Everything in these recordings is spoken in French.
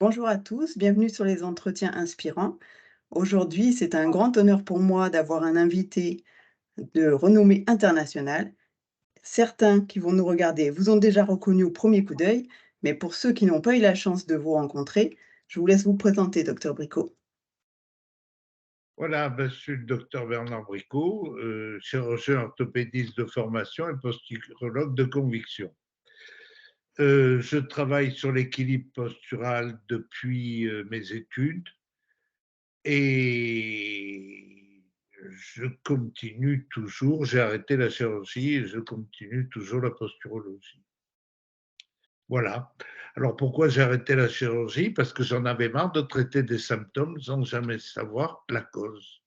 Bonjour à tous, bienvenue sur les entretiens inspirants. Aujourd'hui, c'est un grand honneur pour moi d'avoir un invité de renommée internationale. Certains qui vont nous regarder vous ont déjà reconnu au premier coup d'œil, mais pour ceux qui n'ont pas eu la chance de vous rencontrer, je vous laisse vous présenter, docteur Bricot. Voilà, ben, je suis le docteur Bernard Bricot, chirurgien orthopédiste de formation et posturologue de conviction. Je travaille sur l'équilibre postural depuis mes études et je continue toujours, j'ai arrêté la chirurgie et je continue toujours la posturologie. Voilà. Alors pourquoi j'ai arrêté la chirurgie? Parce que j'en avais marre de traiter des symptômes sans jamais savoir la cause.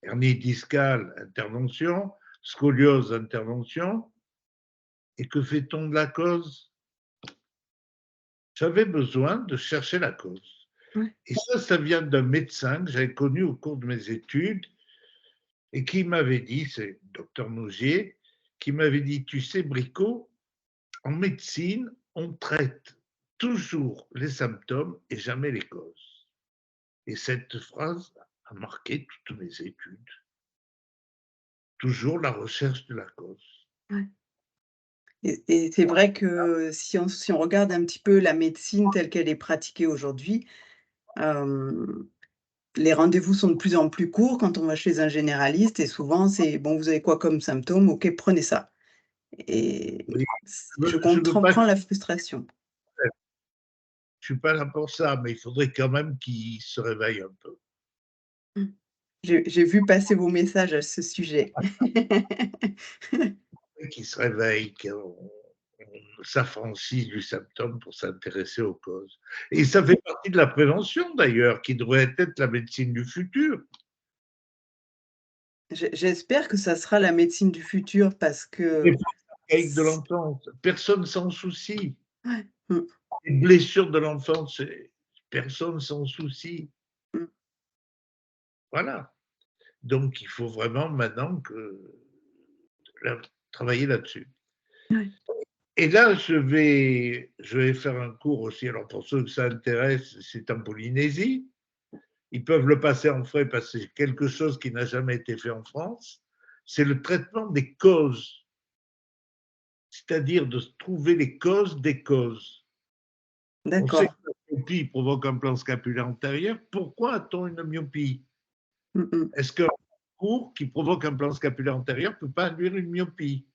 Hernie discale, intervention, scoliose, intervention. Et que fait-on de la cause? J'avais besoin de chercher la cause. Ouais. Et ça vient d'un médecin que j'avais connu au cours de mes études et qui m'avait dit, c'est le docteur Nougier, qui m'avait dit, tu sais, Bricot, en médecine, on traite toujours les symptômes et jamais les causes. Et cette phrase a marqué toutes mes études. Toujours la recherche de la cause. Ouais. Et c'est vrai que si on regarde un petit peu la médecine telle qu'elle est pratiquée aujourd'hui, euh, les rendez-vous sont de plus en plus courts quand on va chez un généraliste et souvent c'est: «Bon, vous avez quoi comme symptôme? OK, prenez ça». Et Oui, je je veux pas comprends la frustration. je suis pas là pour ça, mais il faudrait quand même qu'ils se réveillent un peu. Mmh. J'ai vu passer vos messages à ce sujet. Qu'ils se réveillent, qu'on s'affranchisse du symptôme pour s'intéresser aux causes. Et ça fait partie de la prévention d'ailleurs, qui devrait être la médecine du futur. J'espère que ça sera la médecine du futur parce Les que archaïques de c l'enfance, personne s'en soucie. ouais, mmh, Les blessures de l'enfance, personne s'en soucie. mmh, Voilà. Donc il faut vraiment maintenant travailler là-dessus. ouais, Et là, je vais faire un cours aussi. Alors, pour ceux que ça intéresse, c'est en Polynésie. Ils peuvent le passer en frais parce que c'est quelque chose qui n'a jamais été fait en France. C'est le traitement des causes, c'est-à-dire de trouver les causes des causes. On sait que d'accord. la myopie provoque un plan scapulaire antérieur. Pourquoi a-t-on une myopie? Mmh mh. Est-ce qu'un cours qui provoque un plan scapulaire antérieur ne peut pas induire une myopie?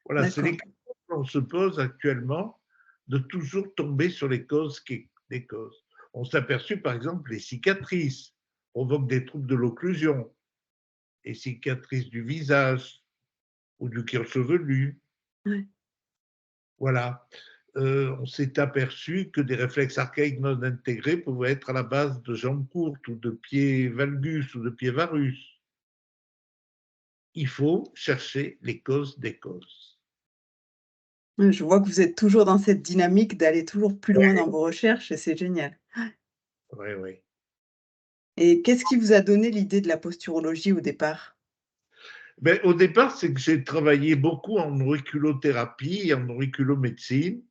Voilà, c'est les D'accord. questions qu'on se pose actuellement, de toujours tomber sur les causes des causes. On s'est aperçu, par exemple, les cicatrices provoquent des troubles de l'occlusion, les cicatrices du visage ou du cuir chevelu. Ouais. Voilà. On s'est aperçu que des réflexes archaïques non intégrés pouvaient être à la base de jambes courtes ou de pieds valgus ou de pieds varus. Il faut chercher les causes des causes. Je vois que vous êtes toujours dans cette dynamique d'aller toujours plus loin dans vos recherches et c'est génial. Oui, oui. Et qu'est-ce qui vous a donné l'idée de la posturologie au départ? Ben, au départ, c'est que j'ai travaillé beaucoup en auriculothérapie, en auriculomédecine,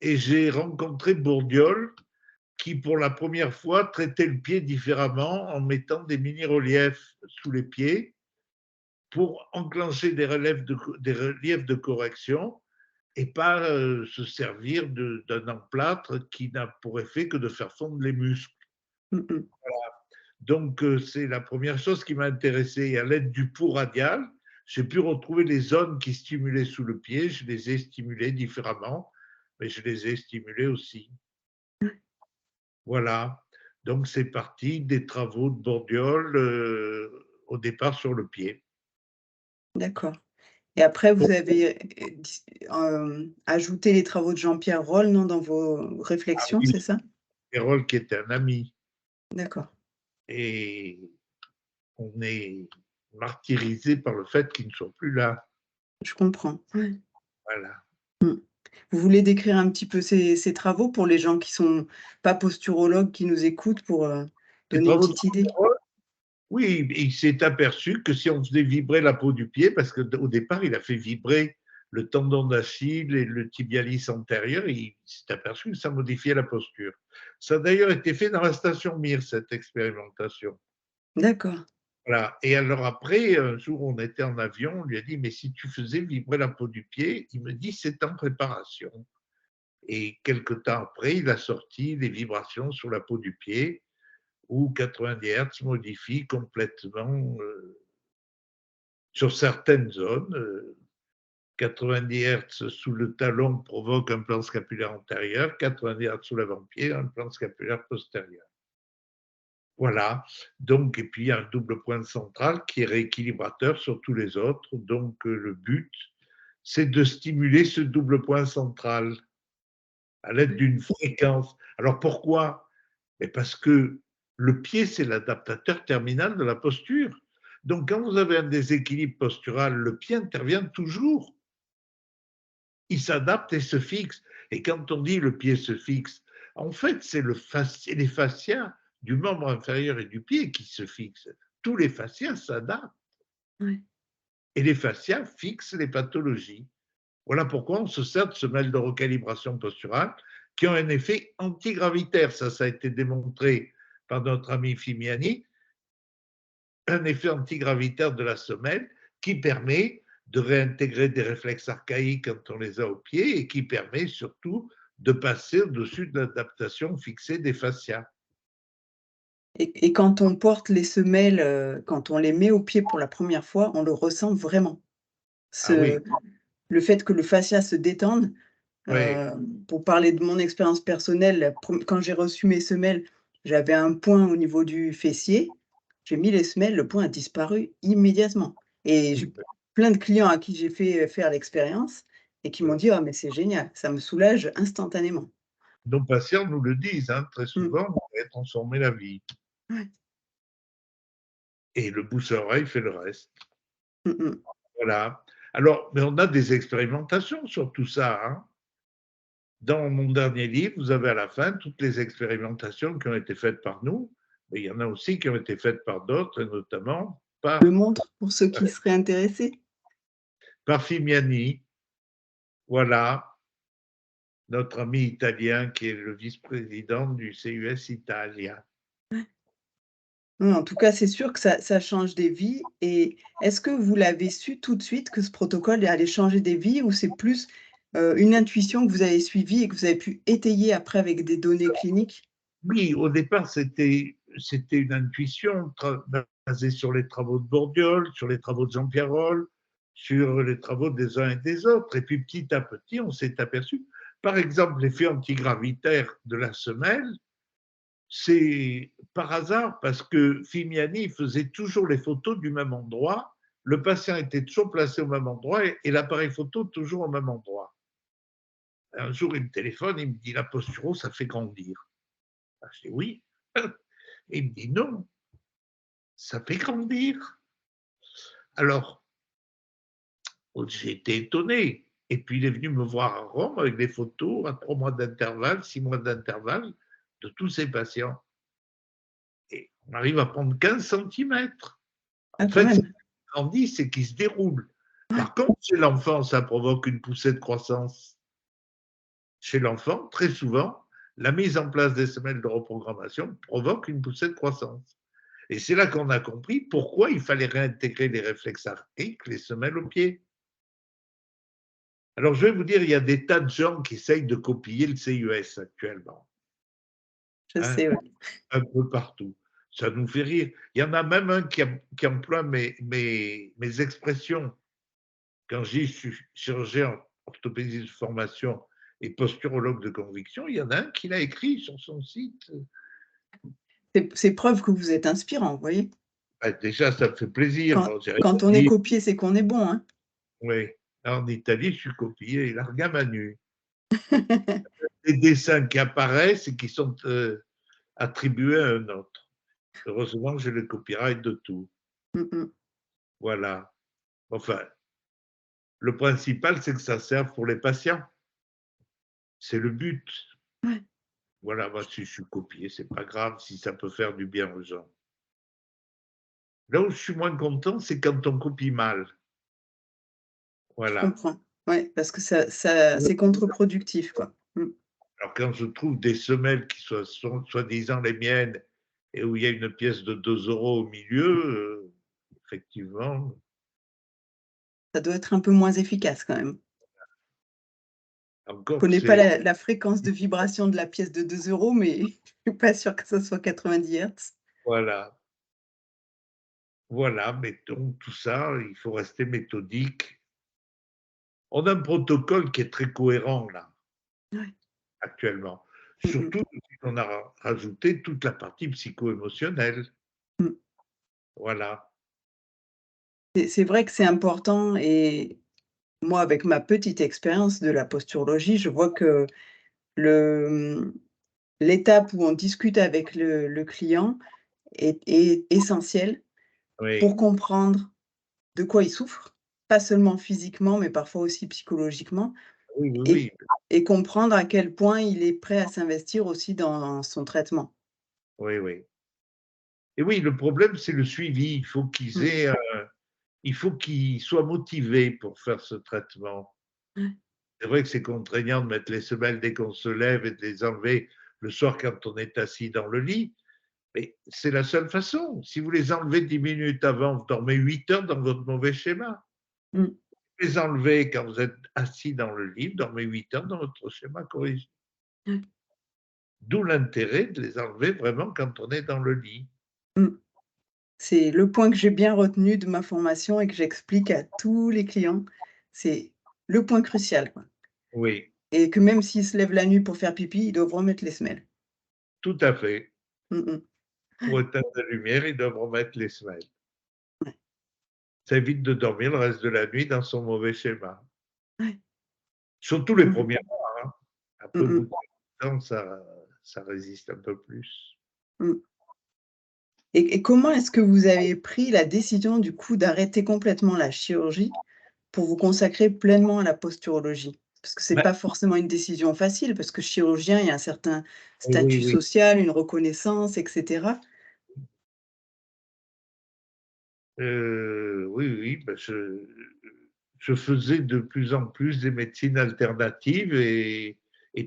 et j'ai rencontré Bourdiol, qui pour la première fois traitait le pied différemment en mettant des mini-reliefs sous les pieds pour enclencher des reliefs de correction et pas se servir d'un emplâtre qui n'a pour effet que de faire fondre les muscles. Mmh mh. Donc, c'est la première chose qui m'a intéressé. Et à l'aide du pouls radial, j'ai pu retrouver les zones qui stimulaient sous le pied. Je les ai stimulées différemment, mais je les ai stimulées aussi. Voilà. Donc, c'est parti des travaux de Bordiol au départ sur le pied. D'accord. Et après Pour vous avez, ajouté les travaux de Jean-Pierre Roll, non, dans vos réflexions, oui, c'est ça? Hérol qui était un ami. D'accord, Et on est martyrisé par le fait qu'il ne soit plus là. je comprends. Ouais. Voilà. Mmh. Vous voulez décrire un petit peu ces travaux pour les gens qui sont pas posturologues, qui nous écoutent pour, Les donner une travaux de petite idée? Oui, il s'est aperçu que si on faisait vibrer la peau du pied, parce qu'au départ, il a fait vibrer le tendon d'Achille et le tibialis antérieur, il s'est aperçu que ça modifiait la posture. Ça a d'ailleurs été fait dans la station Mir, cette expérimentation. D'accord. Voilà. Et alors après, un jour, on était en avion, on lui a dit, mais si tu faisais vibrer la peau du pied, il me dit, c'est en préparation. Et quelque temps après, il a sorti des vibrations sur la peau du pied où 90 Hz modifie complètement sur certaines zones. 90 Hz sous le talon provoque un plan scapulaire antérieur, 90 Hz sous l'avant-pied, un plan scapulaire postérieur. Voilà. Donc, et puis il y a un double point central qui est rééquilibrateur sur tous les autres. Donc, le but, c'est de stimuler ce double point central à l'aide d'une fréquence. Alors pourquoi? Parce que le pied, c'est l'adaptateur terminal de la posture. Donc, quand vous avez un déséquilibre postural, le pied intervient toujours. Il s'adapte et se fixe. Et quand on dit le pied se fixe, en fait, c'est les fascias du membre inférieur et du pied qui se fixent. Tous les fascias s'adaptent. Ouais. Et les fascias fixent les pathologies. Voilà pourquoi on se sert de semelles de recalibration posturale qui ont un effet antigravitaire. Ça a été démontré par notre ami Fimiani, un effet antigravitaire de la semelle qui permet de réintégrer des réflexes archaïques quand on les a au pied et qui permet surtout de passer au-dessus de l'adaptation fixée des fascias. Et quand on porte les semelles, quand on les met au pied pour la première fois, on le ressent vraiment. Ah oui, Ce Le fait que le fascia se détende, oui, pour parler de mon expérience personnelle, quand j'ai reçu mes semelles, j'avais un point au niveau du fessier. J'ai mis les semelles, le point a disparu immédiatement et j'ai plein de clients à qui j'ai fait, faire l'expérience et qui m'ont oui. dit: «Ah mais c'est génial, ça me soulage instantanément». Nos patients nous le disent, hein, très Mmh. souvent, on va transformer la vie. Ouais. Et le bouche-oreille fait le reste. Mmh mh. Voilà. Alors, mais on a des expérimentations sur tout ça, hein. Dans mon dernier livre, vous avez à la fin toutes les expérimentations qui ont été faites par nous, mais il y en a aussi qui ont été faites par d'autres, et notamment Je le montre pour ceux qui seraient intéressés. par Fimiani, voilà, notre ami italien qui est le vice-président du CUS Italia. Oui, en tout cas, c'est sûr que ça change des vies et est-ce que vous l'avez su tout de suite que ce protocole allait changer des vies ou c'est plus, une intuition que vous avez suivie et que vous avez pu étayer après avec des données cliniques? Oui, au départ, c'était une intuition basée sur les travaux de Bourdiol, sur les travaux de Jean-Pierre Roll, sur les travaux des uns et des autres. Et puis petit à petit, on s'est aperçu, par exemple, l'effet antigravitaire de la semelle, c'est par hasard parce que Fimiani faisait toujours les photos du même endroit, le patient était toujours placé au même endroit et l'appareil photo toujours au même endroit. Un jour, il me téléphone, il me dit la posturo, ça fait grandir. Je dis oui. Et il me dit non, ça fait grandir. Alors, j'ai été étonné. Et puis, il est venu me voir à Rome avec des photos à 3 mois d'intervalle, 6 mois d'intervalle de tous ses patients. Et on arrive à prendre 15 centimètres. Ah En quand fait, ce même. qui grandit, c'est qu'il se déroule. Ouais. Par contre, chez l'enfant, ça provoque une poussée de croissance. Chez l'enfant, très souvent, la mise en place des semelles de reprogrammation provoque une poussée de croissance. Et c'est là qu'on a compris pourquoi il fallait réintégrer les réflexes archaïques, les semelles au pied. Alors, je vais vous dire, il y a des tas de gens qui essayent de copier le CUS actuellement, Je hein, sais, ouais. un peu partout. Ça nous fait rire. Il y en a même un qui emploie mes expressions. Quand je dis je suis chirurgien orthopédiste de formation et posturologue de conviction, il y en a un qui l'a écrit sur son site. C'est preuve que vous êtes inspirant, vous voyez? Bah, déjà, ça me fait plaisir. Quand Bon, j'ai rien quand on est dit. copié, c'est qu'on est bon, hein? Oui. En Italie, je suis copié, l'argamanu. Les dessins qui apparaissent et qui sont attribués à un autre. Heureusement que j'ai le copyright de tout. Mmh mh. Voilà. Enfin, le principal, c'est que ça serve pour les patients. C'est le but. Ouais. Voilà, moi, si je suis copié, c'est pas grave si ça peut faire du bien aux gens. Là où je suis moins content, c'est quand on copie mal. Je Voilà. comprends. Ouais, parce que ça c'est contre-productif, quoi. Mmh. Alors quand je trouve des semelles qui sont soi-disant les miennes et où il y a une pièce de 2 € au milieu, effectivement, Ça doit être un peu moins efficace quand même. Je encore que connais pas c'est la fréquence de vibration de la pièce de 2 € mais je suis pas sûre que ça soit 90 hertz. voilà, voilà, mais donc tout ça, il faut rester méthodique. On a un protocole qui est très cohérent là, Ouais. actuellement. Mmh mh. Surtout depuis qu'on a rajouté toute la partie psycho-émotionnelle. Mmh. Voilà. C'est vrai que c'est important et moi, avec ma petite expérience de la posturologie, je vois que le, l'étape où on discute avec le client est essentielle pour Oui, comprendre de quoi il souffre, pas seulement physiquement, mais parfois aussi psychologiquement oui, oui, et oui, et comprendre à quel point il est prêt à s'investir aussi dans son traitement. oui, oui. Et oui, le problème, c'est le suivi. Mmh. Il faut qu'ils soient motivés pour faire ce traitement. Ouais. C'est vrai que c'est contraignant de mettre les semelles dès qu'on se lève et de les enlever le soir quand on est assis dans le lit, mais c'est la seule façon. Si vous les enlevez 10 minutes avant, vous dormez 8 heures dans votre mauvais schéma. Mmh. Vous les enlevez quand vous êtes assis dans le lit, vous dormez 8 heures dans votre schéma corrigé. Ouais. D'où l'intérêt de les enlever vraiment quand on est dans le lit. Mmh. C'est le point que j'ai bien retenu de ma formation et que j'explique à tous les clients. C'est le point crucial, quoi Oui, et que même s'ils se lèvent la nuit pour faire pipi, ils doivent remettre les semelles. tout à fait. Mmh mh. Pour éteindre la lumière, ils doivent remettre les semelles. Ouais. Ça évite de dormir le reste de la nuit dans son mauvais schéma. Ouais. Surtout les Mmh mh. premières fois, hein. Après, Mmh au bout mh. de temps, ça résiste un peu plus. Mmh. Et comment est-ce que vous avez pris la décision, du coup, d'arrêter complètement la chirurgie pour vous consacrer pleinement à la posturologie? Parce que c'est Bah, pas forcément une décision facile, parce que chirurgien, il y a un certain oui, oui, statut oui. social, une reconnaissance et cetera. Oui, oui, bah, je faisais de plus en plus des médecines alternatives et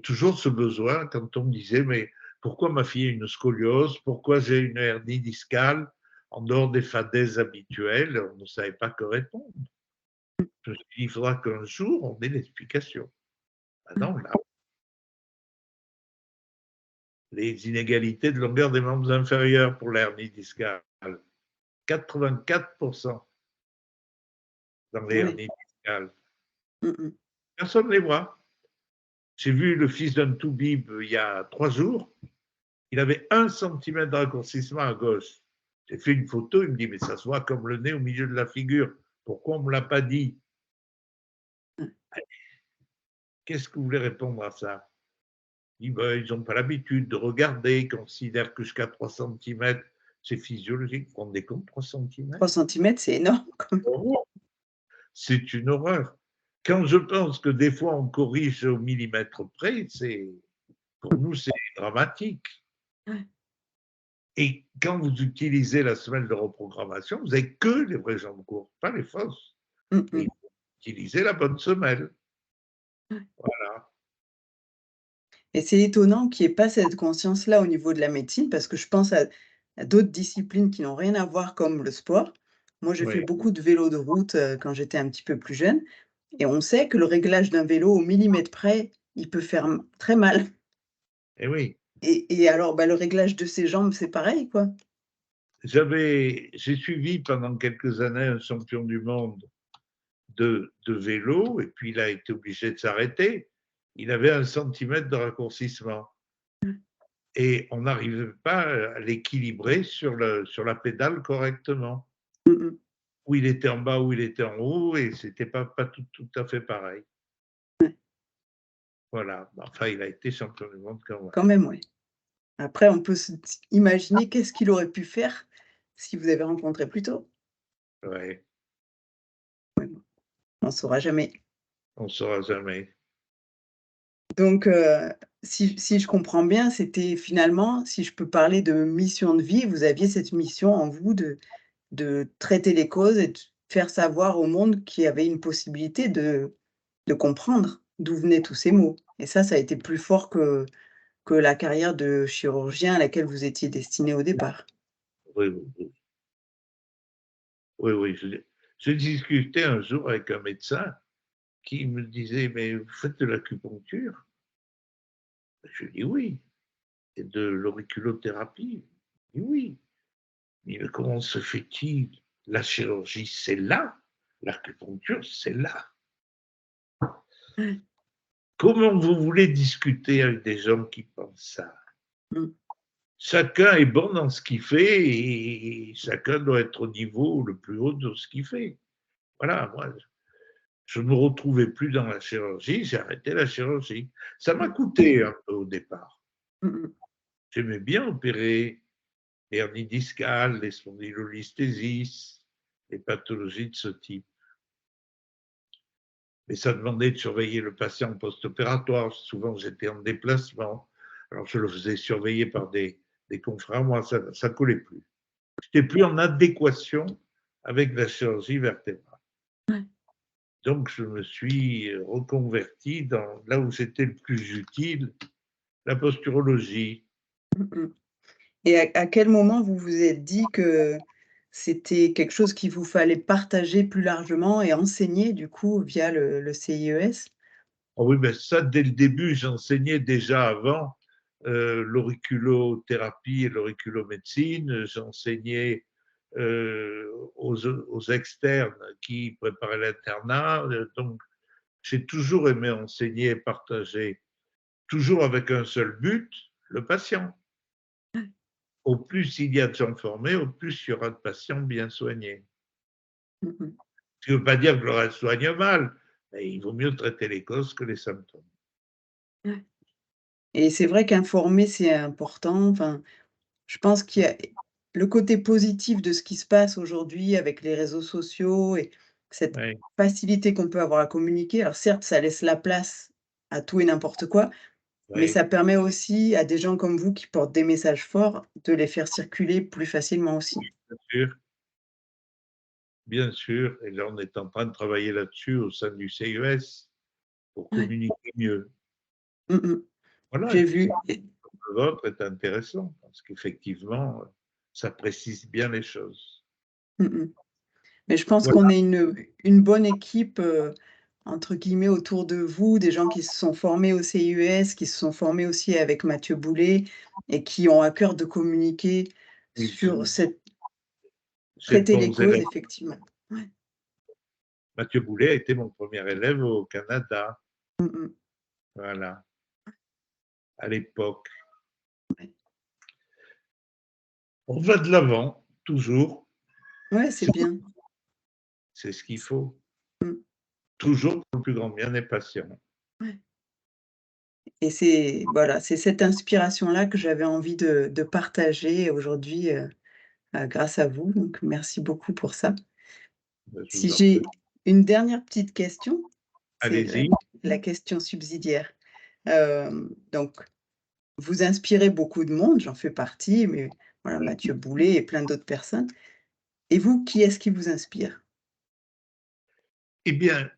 toujours ce besoin quand on me disait: «Mais pourquoi ma fille a une scoliose? Pourquoi j'ai une hernie discale?» En dehors des fadaises habituelles, on ne savait pas que répondre. Je me suis dit: «Il faudra qu'un jour on ait l'explication». Mmh. Maintenant, là, les inégalités de longueur des membres inférieurs pour l'hernie discale, 84 dans les Ah oui. hernies discales. Mmh mh. Personne ne les voit. J'ai vu le fils d'un toubib il y a 3 jours. Il avait 1 centimètre de raccourcissement à gauche. J'ai fait une photo. Il me dit: «Mais ça se voit comme le nez au milieu de la figure. Pourquoi on ne me l'a pas dit?» Mmh. Qu'est-ce que vous voulez répondre à ça? Il dit: «Ben, ils n'ont pas l'habitude de regarder. Ils considèrent que jusqu'à 3 centimètres, c'est physiologique». Vous vous rendez compte, 3 3 centimètres? centimètres, c'est énorme quand même. C'est une horreur. Quand je pense que des fois on corrige au millimètre près, pour nous, c'est dramatique. Ouais. Et quand vous utilisez la semelle de reprogrammation, vous n'avez que les vraies jambes courtes, pas les fausses. Mmh Et mh. il faut utiliser la bonne semelle. Ouais. Voilà. Et c'est étonnant qu'il y ait pas cette conscience-là au niveau de la médecine, parce que je pense à d'autres disciplines qui n'ont rien à voir comme le sport. Moi, j'ai fait Oui. beaucoup de vélo de route, quand j'étais un petit peu plus jeune et on sait que le réglage d'un vélo au millimètre près, il peut faire très mal Et oui. et alors, bah, le réglage de ses jambes, c'est pareil, quoi. J'ai suivi pendant quelques années un champion du monde de vélo et puis il a été obligé de s'arrêter. Il avait 1 centimètre de raccourcissement et on n'arrivait pas à l'équilibrer sur la pédale correctement. Mmh mh. Où il était en bas, où il était en haut, et c'était pas tout à fait pareil. Ouais, Voilà. Enfin, il a été champion du monde quand même. quand même, ouais. Après, on peut se imaginer qu'est-ce qu'il aurait pu faire si vous avez rencontré plus tôt? Ouais, Ouais, bon, on saura jamais. on ne saura jamais. Donc, si je comprends bien, c'était finalement, si je peux parler de mission de vie, vous aviez cette mission en vous de traiter les causes et de faire savoir au monde qu'il y avait une possibilité de comprendre d'où venaient tous ces mots et ça a été plus fort que la carrière de chirurgien à laquelle vous étiez destiné au départ. Oui, oui, oui. Oui, oui. J'ai discuté un jour avec un médecin qui me disait: «Mais vous faites de l'acupuncture?» Je lui dis: «Oui». «Et de l'auriculothérapie?» Il dit: «Oui». Il dit: «Mais comment se fait-il? La chirurgie, c'est là, l'acupuncture, c'est là. Ouais. Comment vous voulez discuter avec des gens qui pensent ça?» Mmh. Chacun est bon dans ce qu'il fait et chacun doit être au niveau le plus haut de ce qu'il fait. Voilà, moi, je ne me retrouvais plus dans la chirurgie, j'ai arrêté la chirurgie. Ça m'a Mmh. coûté un peu au départ. Mmh mh. J'aimais bien opérer les hernies discales, les spondylolisthésis, les pathologies de ce type. Mais ça demandait de surveiller le patient post-opératoire. Souvent, j'étais en déplacement. Alors, je le faisais surveiller par des confrères. Moi, ça ne collait plus. Je n'étais plus en adéquation avec la chirurgie vertébrale. Ouais. Donc, je me suis reconverti dans là où c'était le plus utile, la posturologie. Mmh mh. Et à quel moment vous vous êtes dit que c'était quelque chose qu'il vous fallait partager plus largement et enseigner du coup via le CIES? Ah oui, ben ça, dès le début, j'enseignais déjà avant l'auriculothérapie et l'auriculomédecine. J'enseignais aux externes qui préparaient l'internat. Donc, j'ai toujours aimé enseigner et partager, toujours avec un seul but, le patient. Au plus il y a de gens formés, au plus il y aura de patients bien soignés. Mmh mh. Ce qui ne veut pas dire que le reste soigne mal, mais il vaut mieux traiter les causes que les symptômes. Ouais. Et c'est vrai qu'informer, c'est important. Enfin, je pense qu'il y a le côté positif de ce qui se passe aujourd'hui avec les réseaux sociaux et cette Oui, facilité qu'on peut avoir à communiquer. Alors certes, ça laisse la place à tout et n'importe quoi, mais oui, ça permet aussi à des gens comme vous qui portent des messages forts de les faire circuler plus facilement aussi. bien sûr, bien sûr. Et là, on est en train de travailler là-dessus au sein du CES pour Ouais. communiquer mieux. Mmh mh. Voilà, et J'ai puis vu et le vôtre est intéressant parce qu'effectivement, ça précise bien les choses. mmh mh. Mais je pense qu'on Voilà, est une bonne équipe, entre guillemets «autour de vous», des gens qui se sont formés au CIES, qui se sont formés aussi avec Mathieu Boulet et qui ont à cœur de communiquer oui, sur cette j'ai de traiter les bons causes élèves. effectivement. Ouais. Mathieu Boulet a été mon premier élève au Canada, Mmh mh. voilà, à l'époque. Ouais. On va de l'avant, toujours, Ouais, c'est bien. c'est ce qu'il faut. Mmh. Toujours pour le plus grand bien des patients. Ouais. Et c'est voilà, c'est cette inspiration-là que j'avais envie de partager aujourd'hui, grâce à vous, donc merci beaucoup pour ça. Je Si vous en prie. j'ai une dernière petite question, c'est Allez-y. la question subsidiaire. Donc vous inspirez beaucoup de monde, j'en fais partie, mais voilà, Mathieu Boulet et plein d'autres personnes. Et vous, qui est-ce qui vous inspire? Eh bien,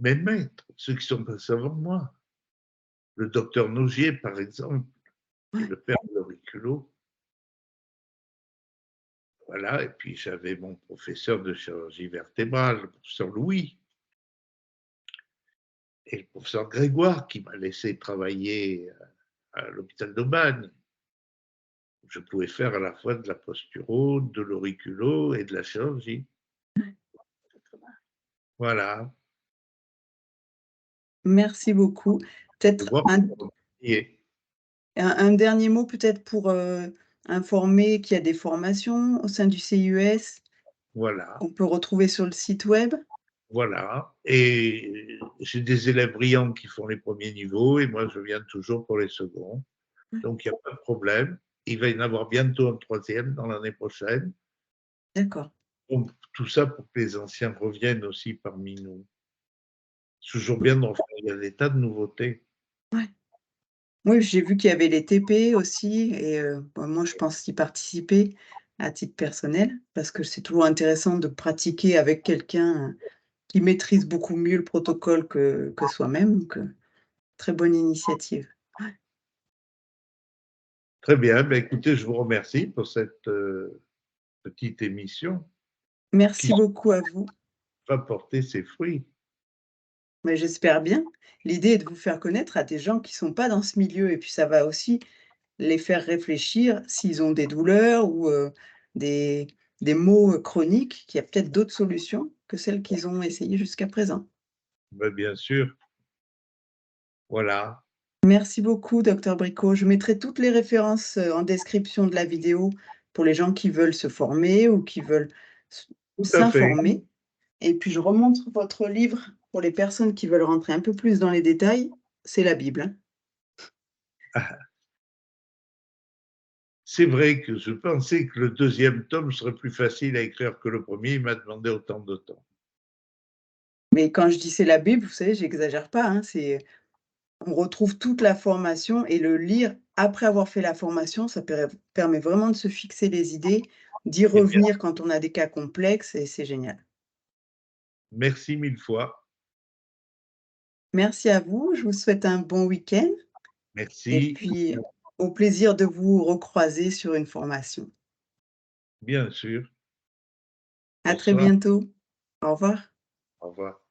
mes maîtres, ceux qui sont passés avant moi, le docteur Nogier, par exemple, qui est Ouais, le père de l'auriculo, voilà, et puis j'avais mon professeur de chirurgie vertébrale, le professeur Louis, et le professeur Grégoire, qui m'a laissé travailler à l'hôpital d'Aubagne. Je pouvais faire à la fois de la posturo, de l'auriculo et de la chirurgie. Voilà. merci beaucoup. Je Peut-être vois un pourquoi on y est. un dernier mot peut-être pour, informer qu'il y a des formations au sein du CIES Voilà. qu'on peut retrouver sur le site web? Voilà, et j'ai des élèves brillants qui font les premiers niveaux et moi je viens toujours pour les seconds. Ouais, Donc il n'y a pas de problème. Il va y en avoir bientôt un troisième dans l'année prochaine. d'accord. Donc tout ça pour que les anciens reviennent aussi parmi nous. C'est toujours Mmh, bien d'en faire, il y a des tas de nouveautés. ouais. Oui, j'ai vu qu'il y avait les TP aussi et bah, moi je pense y participer à titre personnel parce que c'est toujours intéressant de pratiquer avec quelqu'un, qui maîtrisent beaucoup mieux le protocole que soi-même, donc très bonne initiative. Très bien, ben, écoutez, je vous remercie pour cette petite émission qui Merci beaucoup à vous. va porter ses fruits. Mais j'espère bien. L'idée est de vous faire connaître à des gens qui sont pas dans ce milieu et puis ça va aussi les faire réfléchir s'ils ont des douleurs ou des des maux, chroniques, qu'il y a peut-être d'autres solutions que celles qu'ils ont essayées jusqu'à présent. Ben, bien sûr, voilà, Merci beaucoup, docteur Bricot. Je mettrai toutes les références, en description de la vidéo pour les gens qui veulent se former ou qui veulent tout à fait. s'informer. Et puis je remonte votre livre pour les personnes qui veulent rentrer un peu plus dans les détails, c'est la Bible, hein. C'est vrai que je pensais que le deuxième tome serait plus facile à écrire que le premier. Il m'a demandé autant de temps. Mais quand je dis c'est la Bible, vous savez, j'exagère pas, hein, c'est on retrouve toute la formation et le lire après avoir fait la formation, ça permet vraiment de se fixer les idées, d'y Eh bien, revenir quand on a des cas complexes et c'est génial. merci mille fois. Merci à vous, je vous souhaite un bon week-end et Merci, puis au plaisir de vous recroiser sur une formation. bien sûr. À très Bonsoir. bientôt. Au revoir. Au revoir.